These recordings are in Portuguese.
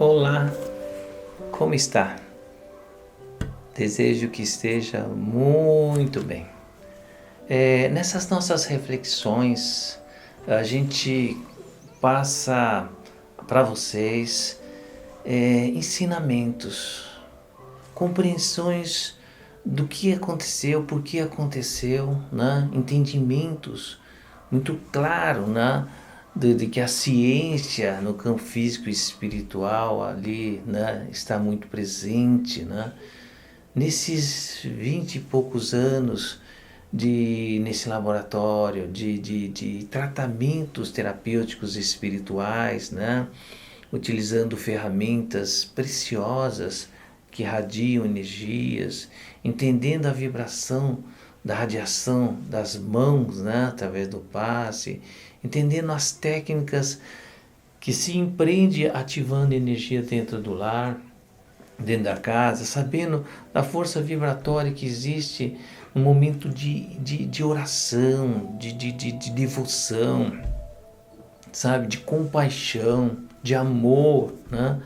Olá, como está? Desejo que esteja muito bem. Nessas nossas reflexões, a gente passa para vocês ensinamentos, compreensões do que aconteceu, por que aconteceu, né? Entendimentos muito claros, né? De que a ciência no campo físico e espiritual ali, né? Está muito presente, né? Nesses 20 e poucos anos nesse laboratório de tratamentos terapêuticos espirituais, né? Utilizando ferramentas preciosas que radiam energias, entendendo a vibração da radiação das mãos, né? Através do passe, entendendo as técnicas que se empreende ativando energia dentro do lar, dentro da casa, sabendo da força vibratória que existe no momento de oração, de devoção, sabe, de compaixão, de amor, né?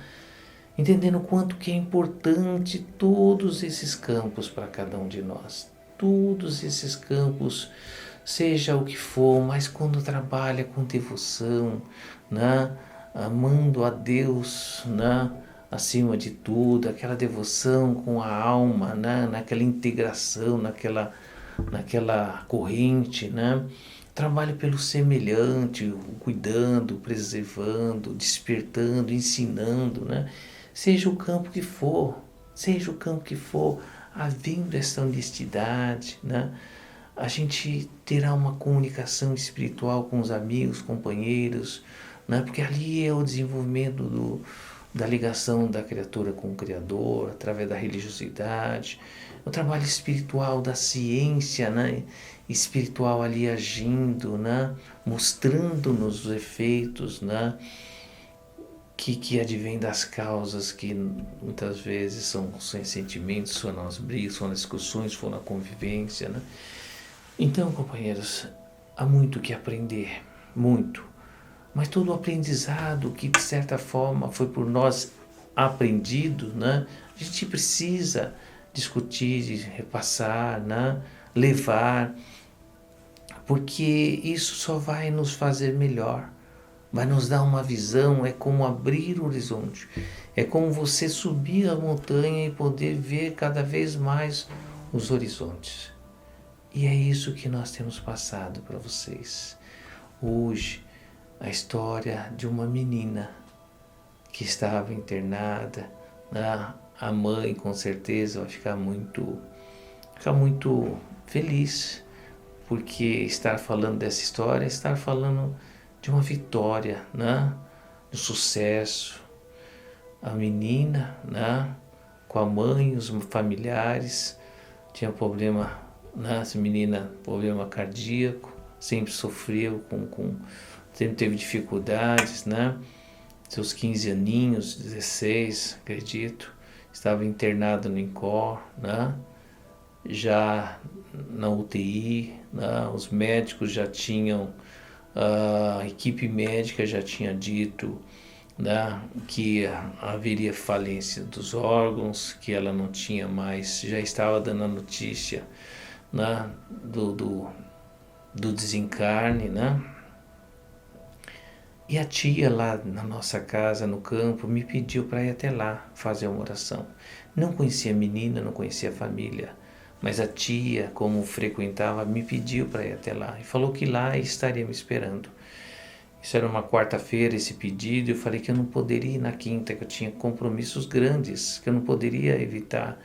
Entendendo o quanto que é importante todos esses campos para cada um de nós. Todos esses campos, seja o que for, mas quando trabalha com devoção, né? Amando a Deus, né? Acima de tudo, aquela devoção com a alma, né? Naquela integração, naquela corrente, né? Trabalhe pelo semelhante, cuidando, preservando, despertando, ensinando, né? Seja o campo que for, havendo essa honestidade, né? A gente terá uma comunicação espiritual com os amigos, companheiros, né? Porque ali é o desenvolvimento da ligação da criatura com o Criador, através da religiosidade, o trabalho espiritual da ciência, né? Espiritual ali agindo, né? Mostrando-nos os efeitos, né? Que advém das causas que muitas vezes são sentimentos, são nas brigas, são nas discussões, são na convivência, né? Então, companheiros, há muito que aprender, muito. Mas todo o aprendizado que de certa forma foi por nós aprendido, né? A gente precisa discutir, repassar, né? Levar, porque isso só vai nos fazer melhor, vai nos dar uma visão, é como abrir o horizonte, é como você subir a montanha e poder ver cada vez mais os horizontes. E é isso que nós temos passado para vocês. Hoje, a história de uma menina que estava internada, né? A mãe com certeza vai ficar muito feliz, porque estar falando dessa história é estar falando de uma vitória, né? Do sucesso. A menina, né? Com a mãe, os familiares, tinha problema, né? Essa menina, problema cardíaco, sempre sofreu sempre teve dificuldades, né? Seus 15 aninhos, 16, acredito, estava internado no INCOR, né? Já na UTI, né? Os médicos já tinham, a equipe médica já tinha dito, né, que haveria falência dos órgãos, que ela não tinha mais, já estava dando a notícia, né, do desencarne, né? E a tia lá na nossa casa, no campo, me pediu para ir até lá fazer uma oração. Não conhecia a menina, não conhecia a família, mas a tia, como frequentava, me pediu para ir até lá e falou que lá estaria me esperando. Isso era uma quarta-feira, esse pedido, eu falei que eu não poderia ir na quinta, que eu tinha compromissos grandes, que eu não poderia evitar,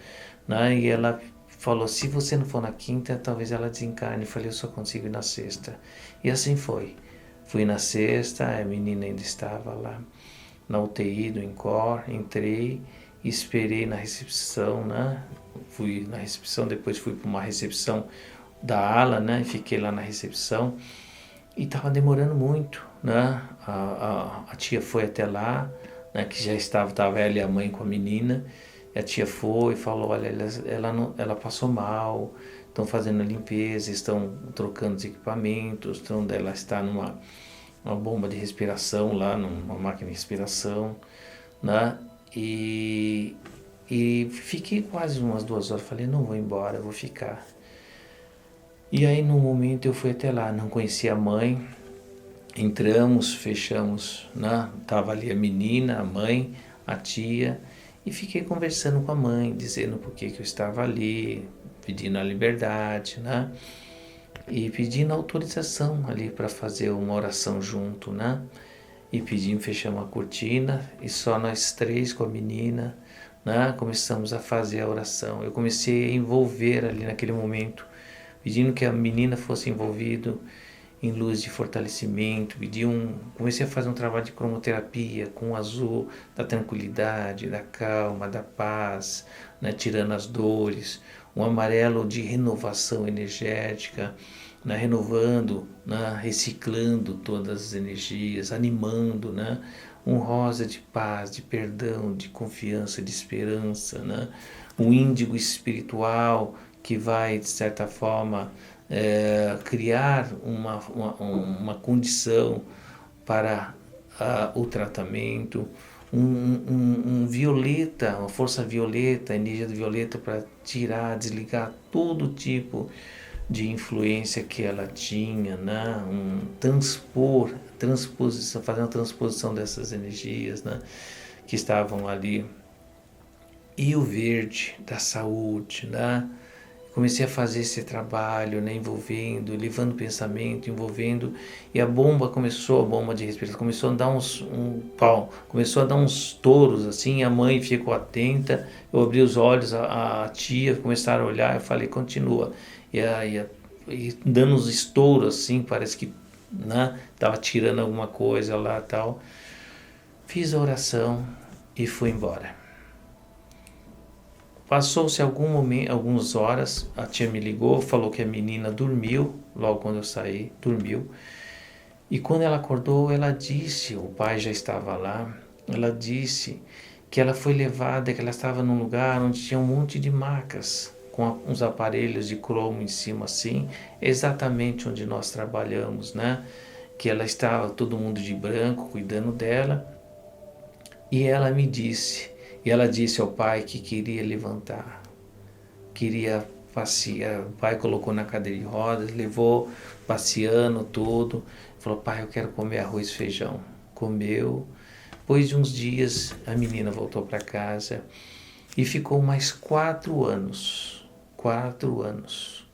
né? E ela falou, se você não for na quinta, talvez ela desencarne. Eu falei, eu só consigo ir na sexta. E assim foi. Fui na sexta, a menina ainda estava lá na UTI do INCOR, entrei, esperei na recepção, né? Fui na recepção, depois fui para uma recepção da ala, né? Fiquei lá na recepção e estava demorando muito, né? A tia foi até lá, né? Que já estava ela e a mãe com a menina, e a tia foi e falou, olha, ela passou mal, estão fazendo a limpeza, estão trocando os equipamentos, ela está numa bomba de respiração lá, numa máquina de respiração, né? E fiquei quase umas 2 horas, falei, não vou embora, eu vou ficar. E aí no momento eu fui até lá, não conhecia a mãe, entramos, fechamos, né? Tava ali a menina, a mãe, a tia, e fiquei conversando com a mãe, dizendo por que eu estava ali, pedindo a liberdade, né? E pedindo autorização ali para fazer uma oração junto, né? E pedimos, fechamos a cortina e só nós três com a menina, né? Começamos a fazer a oração. Eu comecei a envolver ali naquele momento, pedindo que a menina fosse envolvida em luz de fortalecimento, comecei a fazer um trabalho de cromoterapia com o azul da tranquilidade, da calma, da paz, né, tirando as dores, um amarelo de renovação energética, né, renovando, né, reciclando todas as energias, animando, né, um rosa de paz, de perdão, de confiança, de esperança, né, um índigo espiritual que vai, de certa forma, criar uma condição para o tratamento, um violeta, uma força violeta, energia do violeta para tirar, desligar todo tipo de influência que ela tinha, né? Transposição, fazer uma transposição dessas energias, né? Que estavam ali. E o verde da saúde, né? Comecei a fazer esse trabalho, né, envolvendo, levando pensamento, envolvendo, e a bomba de respiração, começou a dar começou a dar uns touros, assim, a mãe ficou atenta, eu abri os olhos, a tia começaram a olhar, eu falei, continua, e dando uns estouros, assim, parece que, né, tava tirando alguma coisa lá, tal, fiz a oração e fui embora. Passou-se algumas horas, a tia me ligou, falou que a menina dormiu, logo quando eu saí, dormiu. E quando ela acordou, ela disse, o pai já estava lá, ela disse que ela foi levada, que ela estava num lugar onde tinha um monte de macas, com uns aparelhos de cromo em cima assim, exatamente onde nós trabalhamos, né? Que ela estava, todo mundo de branco, cuidando dela. E ela disse ao pai que queria levantar, queria passear. O pai colocou na cadeira de rodas, levou passeando tudo. Falou, pai, eu quero comer arroz e feijão. Comeu. Depois de uns dias, a menina voltou para casa e ficou mais 4 anos. 4 anos.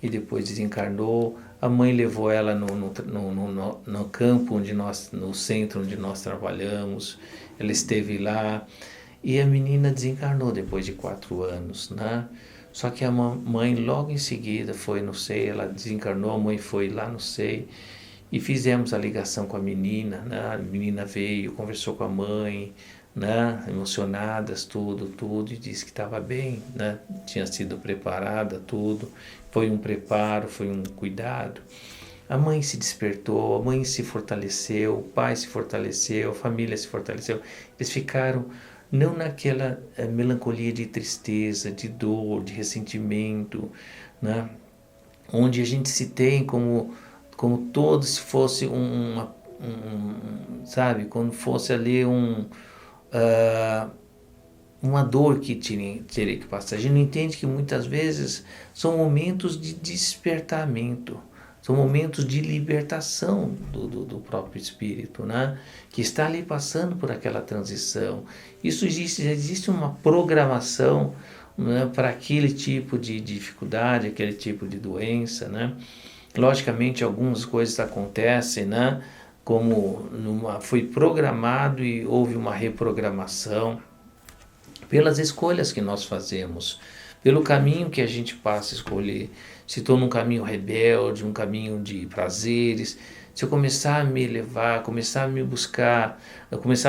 E depois desencarnou. A mãe levou ela no campo no centro onde nós trabalhamos. Ela esteve lá. E a menina desencarnou depois de 4 anos, né? Só que a mãe logo em seguida foi no SEI, ela desencarnou, a mãe foi lá no SEI e fizemos a ligação com a menina, né? A menina veio, conversou com a mãe, né? Emocionadas, tudo, e disse que estava bem, né? Tinha sido preparada, tudo. Foi um preparo, foi um cuidado. A mãe se despertou, a mãe se fortaleceu, o pai se fortaleceu, a família se fortaleceu. Eles ficaram não naquela melancolia de tristeza, de dor, de ressentimento, né? Onde a gente se tem como todo se fosse sabe, como fosse ali uma dor que teria que passar. A gente não entende que muitas vezes são momentos de despertamento, são momentos de libertação do próprio espírito, né? Que está ali passando por aquela transição. Existe uma programação, né, para aquele tipo de dificuldade, aquele tipo de doença, né? Logicamente algumas coisas acontecem, né? Como foi programado e houve uma reprogramação pelas escolhas que nós fazemos, pelo caminho que a gente passa a escolher. Se estou num caminho rebelde, um caminho de prazeres, se eu começar a me elevar, começar a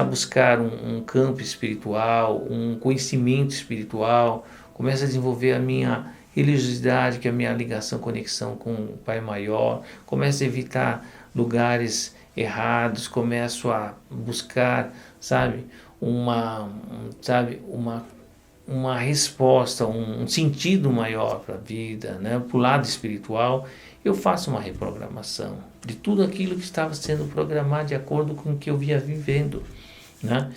buscar um campo espiritual, um conhecimento espiritual, começo a desenvolver a minha religiosidade, que é a minha ligação, conexão com o Pai Maior, começo a evitar lugares errados, começo a buscar, sabe, uma resposta, um sentido maior para a vida, né? Para o lado espiritual, eu faço uma reprogramação de tudo aquilo que estava sendo programado de acordo com o que eu via vivendo, né?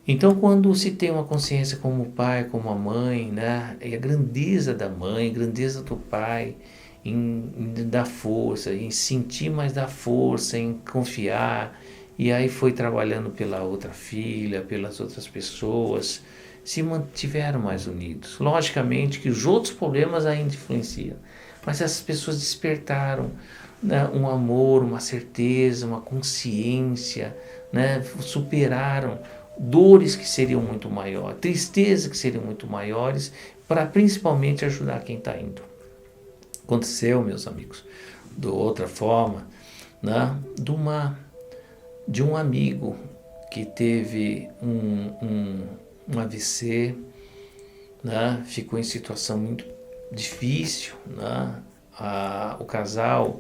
Então, quando se tem uma consciência como o pai, como a mãe, né, e a grandeza da mãe, a grandeza do pai, em dar força, em sentir mais da força, em confiar, e aí foi trabalhando pela outra filha, pelas outras pessoas, se mantiveram mais unidos. Logicamente que os outros problemas ainda influenciam, mas essas pessoas despertaram, né, um amor, uma certeza, uma consciência, né, superaram dores que seriam muito maiores, tristezas que seriam muito maiores, para principalmente ajudar quem está indo. Aconteceu, meus amigos, de outra forma, né, de um amigo que teve um AVC, né, ficou em situação muito difícil, né, o casal,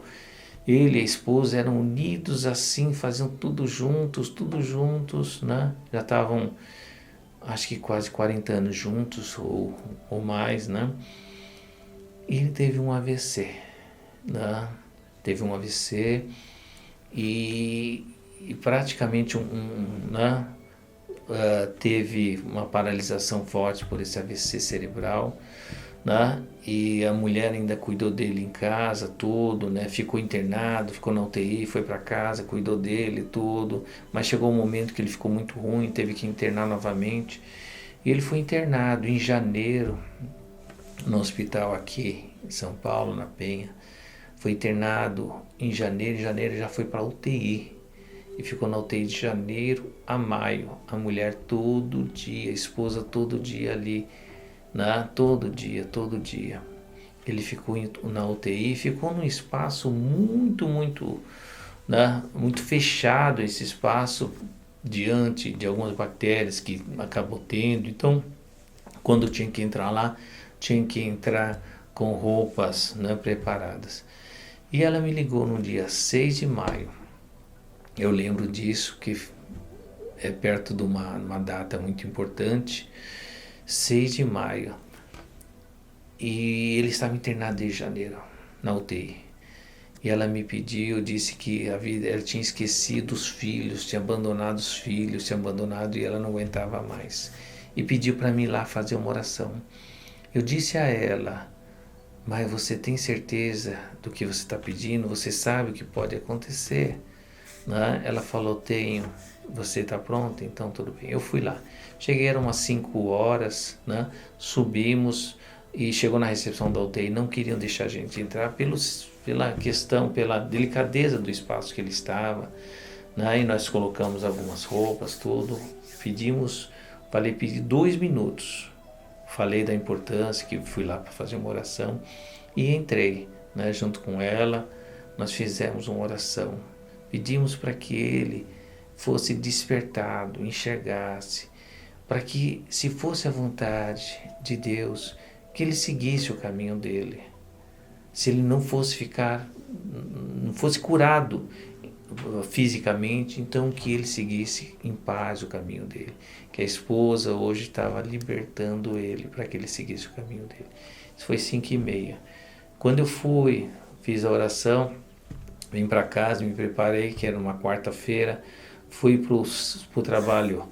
ele e a esposa eram unidos assim, faziam tudo juntos, né? Já estavam, acho que quase 40 anos juntos ou mais, né? E ele teve um AVC, né? Teve um AVC e praticamente né? Teve uma paralisação forte por esse AVC cerebral, né? E a mulher ainda cuidou dele em casa, tudo, né? Ficou internado, ficou na UTI, foi para casa, cuidou dele, tudo. Mas chegou um momento que ele ficou muito ruim, teve que internar novamente. E ele foi internado em janeiro, no hospital aqui em São Paulo, na Penha. Foi internado em janeiro já foi para UTI. E ficou na UTI de janeiro a maio. A mulher todo dia, a esposa todo dia ali, né? Todo dia. Ele ficou na UTI, ficou num espaço muito, né? Muito fechado, esse espaço, diante de algumas bactérias que acabou tendo. Então, quando tinha que entrar lá, tinha que entrar com roupas, né, preparadas. E ela me ligou no dia 6 de maio. Eu lembro disso, que é perto de uma data muito importante, 6 de maio. E ele estava internado desde janeiro, na UTI. E ela me pediu, disse que ela tinha esquecido os filhos, tinha abandonado os filhos, tinha abandonado e ela não aguentava mais. E pediu para mim ir lá fazer uma oração. Eu disse a ela, mas você tem certeza do que você está pedindo? Você sabe o que pode acontecer? Né? Ela falou, tenho. Você está pronta? Então tudo bem. Eu fui lá. Cheguei, eram umas 5 horas, né? Subimos e chegou na recepção da UTI. Não queriam deixar a gente entrar pela questão, pela delicadeza do espaço que ele estava. Né? E nós colocamos algumas roupas, tudo. Pedir 2 minutos. Falei da importância, que fui lá para fazer uma oração. E entrei, né? Junto com ela. Nós fizemos uma oração. Pedimos para que ele fosse despertado, enxergasse, para que, se fosse a vontade de Deus, que ele seguisse o caminho dele. Se ele não fosse não fosse curado fisicamente, então que ele seguisse em paz o caminho dele. Que a esposa hoje estava libertando ele para que ele seguisse o caminho dele. Isso foi 5h30. Quando eu fiz a oração, vim para casa, me preparei, que era uma quarta-feira, fui para o trabalho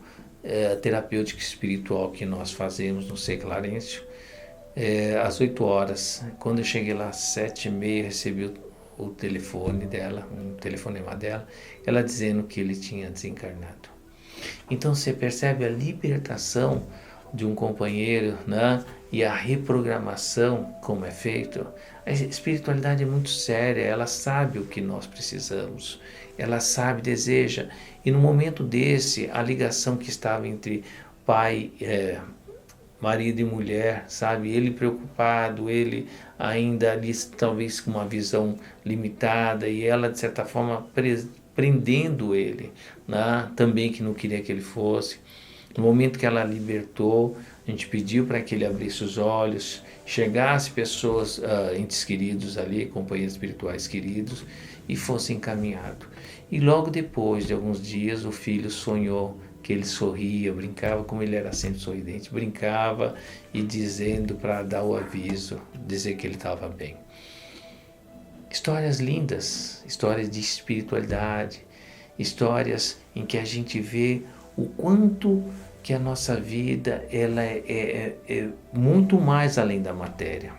terapêutico espiritual que nós fazemos no Sei Clarencio, às 8 horas. Quando eu cheguei lá às 7h30, recebi o telefone dela, um telefonema dela, ela dizendo que ele tinha desencarnado. Então você percebe a libertação de um companheiro, né? E a reprogramação, como é feito. A espiritualidade é muito séria, ela sabe o que nós precisamos, ela sabe, deseja. E no momento desse, a ligação que estava entre pai, marido e mulher, sabe? Ele preocupado, ele ainda ali talvez com uma visão limitada e ela de certa forma prendendo ele, né? Também que não queria que ele fosse. No momento que ela libertou, a gente pediu para que ele abrisse os olhos, chegasse pessoas, entes queridos ali, companheiros espirituais queridos, e fosse encaminhado. E logo depois de alguns dias, o filho sonhou que ele sorria, brincava, como ele era sempre sorridente, brincava e dizendo para dar o aviso, dizer que ele estava bem. Histórias lindas, histórias de espiritualidade, histórias em que a gente vê o quanto que a nossa vida ela é muito mais além da matéria.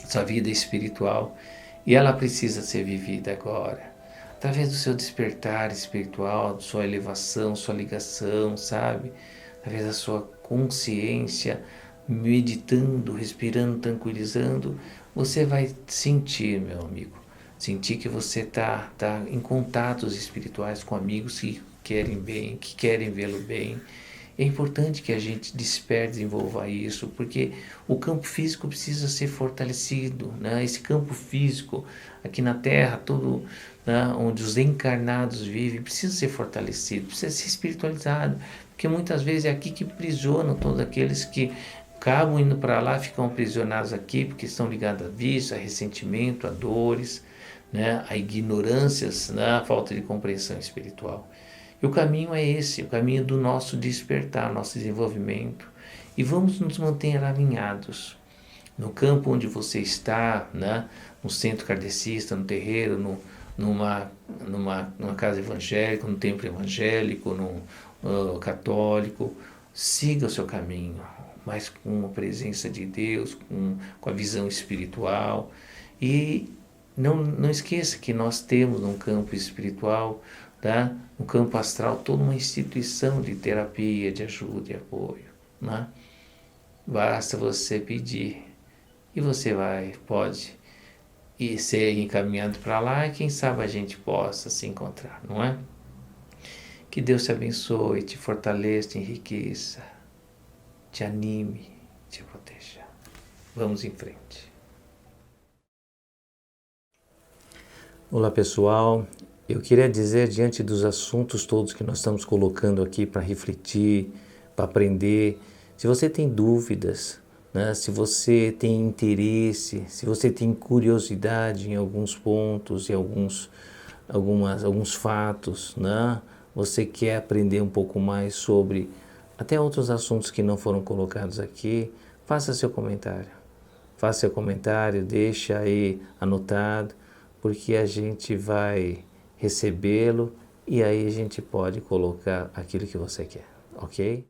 Sua vida é espiritual e ela precisa ser vivida agora. Através do seu despertar espiritual, sua elevação, sua ligação, sabe? Através da sua consciência, meditando, respirando, tranquilizando, você vai sentir, meu amigo, sentir que você está em contatos espirituais com amigos que querem bem, que querem vê-lo bem. É importante que a gente desperte, desenvolva isso, porque o campo físico precisa ser fortalecido, né? Esse campo físico aqui na Terra, todo, né, onde os encarnados vivem, precisa ser fortalecido, precisa ser espiritualizado, porque muitas vezes é aqui que aprisionam todos aqueles que acabam indo para lá, ficam aprisionados aqui, porque estão ligados a vício, a ressentimento, a dores, né, a ignorâncias, né, a falta de compreensão espiritual. E o caminho é esse, o caminho do nosso despertar, nosso desenvolvimento. E vamos nos manter alinhados no campo onde você está, né? No centro kardecista, no terreiro, numa casa evangélica, no templo evangélico, no católico. Siga o seu caminho, mas com a presença de Deus, com a visão espiritual. E não esqueça que nós temos no campo espiritual, tá? No campo astral, toda uma instituição de terapia, de ajuda e apoio, né? Basta você pedir e você pode ir ser encaminhado para lá e quem sabe a gente possa se encontrar, não é? Que Deus te abençoe, te fortaleça, te enriqueça, te anime, te proteja. Vamos em frente. Olá pessoal, eu queria dizer, diante dos assuntos todos que nós estamos colocando aqui para refletir, para aprender, se você tem dúvidas, né, se você tem interesse, se você tem curiosidade em alguns pontos, em alguns fatos, né, você quer aprender um pouco mais sobre até outros assuntos que não foram colocados aqui, faça seu comentário. Faça seu comentário, deixa aí anotado, porque a gente vai recebê-lo e aí a gente pode colocar aquilo que você quer, ok?